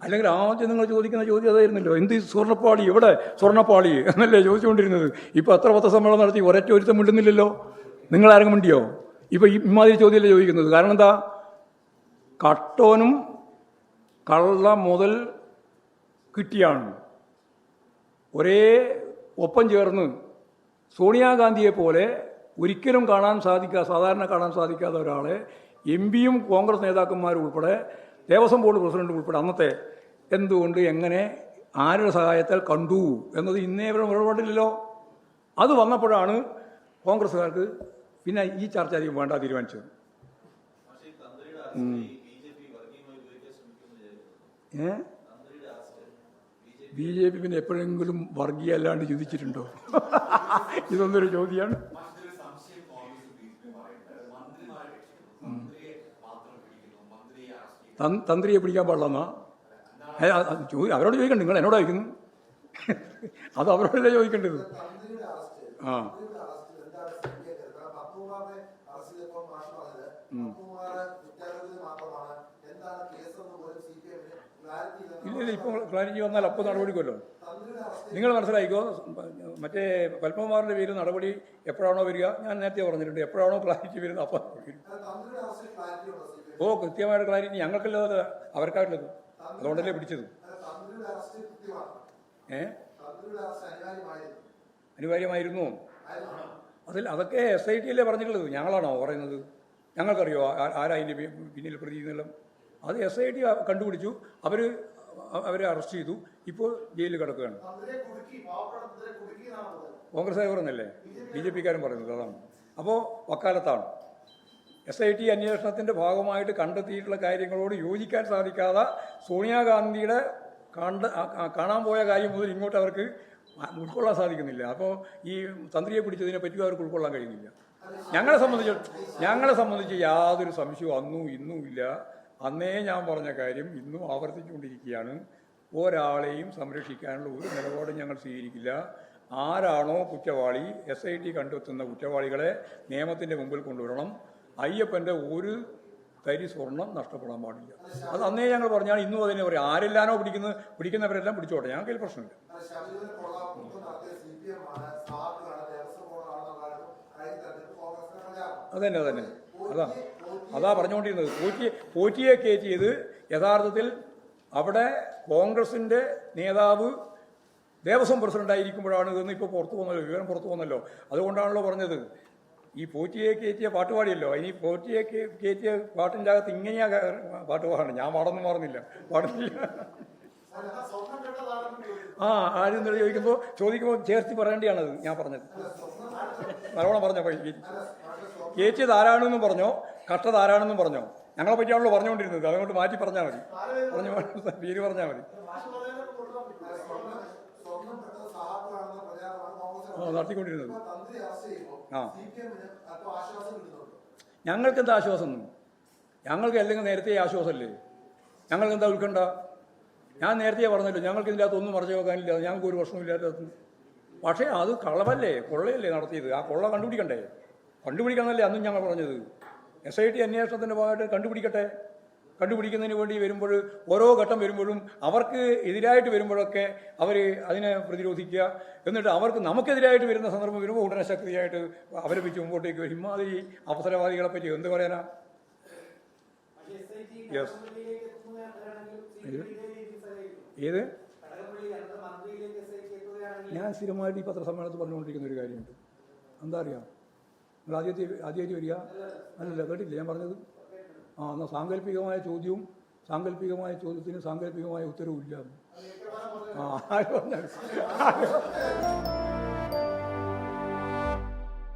അല്ലെങ്കിൽ ആദ്യം നിങ്ങൾ ചോദിക്കുന്ന ചോദ്യം അതായിരുന്നല്ലോ, എന്ത് സ്വർണ്ണപ്പാളി, എവിടെ സ്വർണ്ണപ്പാളി എന്നല്ലേ ചോദിച്ചുകൊണ്ടിരുന്നത്. ഇപ്പോൾ അത്ര പത്രസമ്മേളനം നടത്തി ഒരൊറ്റ ഒരുത്തം മിണ്ടുന്നില്ലല്ലോ. നിങ്ങളാരെങ്കിലും മിണ്ടിയോ? ഇപ്പോൾ ഇമാതിരി ചോദ്യമല്ലേ ചോദിക്കുന്നത്. കാരണം എന്താ? കട്ടോനും കള്ള മുതൽ കിട്ടിയാണ് ഒരേ ഒപ്പം ചേർന്ന് സോണിയാഗാന്ധിയെ പോലെ ഒരിക്കലും സാധാരണ കാണാൻ സാധിക്കാത്ത ഒരാളെ എംപിയും കോൺഗ്രസ് നേതാക്കന്മാരും ഉൾപ്പെടെ ദേവസ്വം ബോർഡ് പ്രസിഡന്റ് ഉൾപ്പെടെ അന്നത്തെ എന്തുകൊണ്ട്, എങ്ങനെ, ആരുടെ സഹായത്താൽ കണ്ടു എന്നത് ഇന്നേ വരെ നിലപാടില്ലല്ലോ. അത് വന്നപ്പോഴാണ് കോൺഗ്രസ്സുകാർക്ക് പിന്നെ ഈ ചർച്ച അധികം വേണ്ട തീരുമാനിച്ചത്. ബി ജെ പി പിന്നെ എപ്പോഴെങ്കിലും വർഗീയ അല്ലാണ്ട് ചിന്തിച്ചിട്ടുണ്ടോ? ഇതൊന്നൊരു ചോദ്യമാണ്. തന്ത്രിയെ പിടിക്കാൻ പാടില്ലെന്നാ അവരോട് ചോദിക്കണ്ട, നിങ്ങൾ എന്നോട് ചോദിക്കുന്നു. അത് അവരോടല്ലേ ചോദിക്കേണ്ടത്. ആ ഇല്ല, ഇപ്പോൾ ക്ലാരിറ്റി വന്നാൽ അപ്പോൾ നടപടിക്കുമല്ലോ. നിങ്ങൾ മനസ്സിലായിക്കോ, മറ്റേ പത്മകുമാറിൻ്റെ പേര് നടപടി എപ്പോഴാണോ വരിക, ഞാൻ നേരത്തെ പറഞ്ഞിട്ടുണ്ട്, എപ്പോഴാണോ ക്ലാരിറ്റി വരുന്നത് അപ്പോൾ വരും. ഓ, കൃത്യമായിട്ട് ക്ലാരിറ്റി ഞങ്ങൾക്കല്ലാതെ അവർക്കായിട്ടുള്ളത്, അതുകൊണ്ടല്ലേ പിടിച്ചത്. അനിവാര്യമായിരുന്നു. അതൊക്കെ SIT അല്ലേ പറഞ്ഞിട്ടുള്ളത്, ഞങ്ങളാണോ പറയുന്നത്? ഞങ്ങൾക്കറിയോ ആരാ അതിൻ്റെ പിന്നിൽ പ്രതി എന്നെല്ലാം? അത് SIT കണ്ടുപിടിച്ചു, അവരെ അറസ്റ്റ് ചെയ്തു, ഇപ്പോൾ ജയിലിൽ കിടക്കുകയാണ്. കോൺഗ്രസ്സുകാർ പറയുന്നല്ലേ, BJP കാരും പറയുന്നത് അതാണ്. അപ്പോൾ വക്കാലത്താണ്. SIT അന്വേഷണത്തിൻ്റെ ഭാഗമായിട്ട് കണ്ടെത്തിയിട്ടുള്ള കാര്യങ്ങളോട് യോജിക്കാൻ സാധിക്കാതെ സോണിയാഗാന്ധിയുടെ കാണാൻ പോയ കാര്യം മുതൽ ഇങ്ങോട്ട് അവർക്ക് ഉൾക്കൊള്ളാൻ സാധിക്കുന്നില്ല. അപ്പോൾ ഈ തന്ത്രിയെ പിടിച്ചതിനെ പറ്റി അവർക്ക് ഉൾക്കൊള്ളാൻ കഴിയുന്നില്ല. ഞങ്ങളെ സംബന്ധിച്ച് യാതൊരു സംശയവും അന്നും ഇന്നും ഇല്ല. അന്നേ ഞാൻ പറഞ്ഞ കാര്യം ഇന്നും ആവർത്തിച്ചുകൊണ്ടിരിക്കുകയാണ്. ഒരാളെയും സംരക്ഷിക്കാനുള്ള ഒരു നിലപാടും ഞങ്ങൾ സ്വീകരിക്കില്ല. ആരാണോ കുറ്റവാളി, SIT കണ്ടെത്തുന്ന കുറ്റവാളികളെ നിയമത്തിൻ്റെ മുമ്പിൽ കൊണ്ടുവരണം. അയ്യപ്പൻ്റെ ഒരു തരി സ്വർണം നഷ്ടപ്പെടാൻ പാടില്ല. അത് അന്നേ ഞങ്ങൾ പറഞ്ഞാൽ ഇന്നും അതിനെ പറയും. ആരെല്ലാനോ പിടിക്കുന്നവരെല്ലാം പിടിച്ചോട്ടെ, ഞങ്ങൾക്ക് പ്രശ്നമില്ല. അതന്നെ അതാ പറഞ്ഞുകൊണ്ടിരുന്നത്. പോറ്റിയെ കയറ്റിയത് യഥാർത്ഥത്തിൽ അവിടെ കോൺഗ്രസിൻ്റെ നേതാവ് ദേവസ്വം പ്രസിഡന്റായിരിക്കുമ്പോഴാണ് ഇതെന്ന് ഇപ്പോൾ വിവരം പുറത്തു വന്നല്ലോ. അതുകൊണ്ടാണല്ലോ പറഞ്ഞത് ഈ പോറ്റിയെ കയറ്റിയ പാട്ടുപാടിയല്ലോ. ഇനി പോറ്റിയെ കയറ്റിയ പാട്ടിൻ്റെ അകത്ത് ഇങ്ങനെയാ പാട്ട് പാടണം. ഞാൻ പാടുന്നില്ല. ആരും ചോദിക്കുമ്പോൾ ചേർത്ത് പറയേണ്ടിയാണത് ഞാൻ പറഞ്ഞത്. നല്ലോണം പറഞ്ഞോ. കയറ്റിയത് ആരാണെന്നും പറഞ്ഞോ, കട്ടത് ആരാണെന്നും പറഞ്ഞോ. ഞങ്ങളെ പറ്റിയാണല്ലോ പറഞ്ഞുകൊണ്ടിരുന്നത്. അതുകൊണ്ട് മാറ്റി പറഞ്ഞാൽ മതി. പേര് പറഞ്ഞാൽ മതി. നടത്തിക്കൊണ്ടിരുന്നത്. ഞങ്ങൾക്ക് എന്താ ആശ്വാസം? ഞങ്ങൾക്ക് അല്ലെങ്കിൽ നേരത്തെ ആശ്വാസമല്ലേ? ഞങ്ങൾക്ക് എന്താ ഉൾക്കണ്ട? ഞാൻ നേരത്തെ പറഞ്ഞല്ലോ, ഞങ്ങൾക്ക് ഇതിൻ്റെ അകത്തൊന്നും മറച്ചു വെക്കാനില്ല. ഞങ്ങൾക്ക് ഒരു പ്രശ്നമില്ലാത്തത്. പക്ഷേ അത് കളവല്ലേ, കൊള്ളയല്ലേ നടത്തിയത്. ആ കൊള്ള കണ്ടുപിടിക്കണമെന്നല്ലേ അന്നും ഞങ്ങൾ പറഞ്ഞത്. SIT അന്വേഷണത്തിൻ്റെ ഭാഗമായിട്ട് കണ്ടുപിടിക്കുന്നതിന് വേണ്ടി വരുമ്പോൾ, ഓരോ ഘട്ടം വരുമ്പോഴും അവർക്ക് എതിരായിട്ട് വരുമ്പോഴൊക്കെ അവർ അതിനെ പ്രതിരോധിക്കുക. എന്നിട്ട് നമുക്കെതിരായിട്ട് വരുന്ന സന്ദർഭം വരുമ്പോൾ ഉടനെ ശക്തിയായിട്ട് അവരെ വെച്ച് മുമ്പോട്ടേക്ക് വരും. ഇമാതിരി അവസരവാദികളെ പറ്റി എന്ത് പറയാനാ? യെസ്, ഏത്? ഞാൻ സ്ഥിരമായിട്ട് ഈ പത്രസമ്മേളനത്തിൽ പറഞ്ഞുകൊണ്ടിരിക്കുന്ന ഒരു കാര്യമുണ്ട്. എന്താ അറിയാം? നിങ്ങൾ ആദ്യമായിട്ട് വരിക? അല്ലല്ല, കേട്ടില്ല ഞാൻ പറഞ്ഞത്. എന്നാൽ സാങ്കല്പികമായ ചോദ്യവും സാങ്കല്പികമായ ചോദ്യത്തിന് സാങ്കല്പികമായ ഉത്തരവും ഇല്ല. ആര് പറഞ്ഞാൽ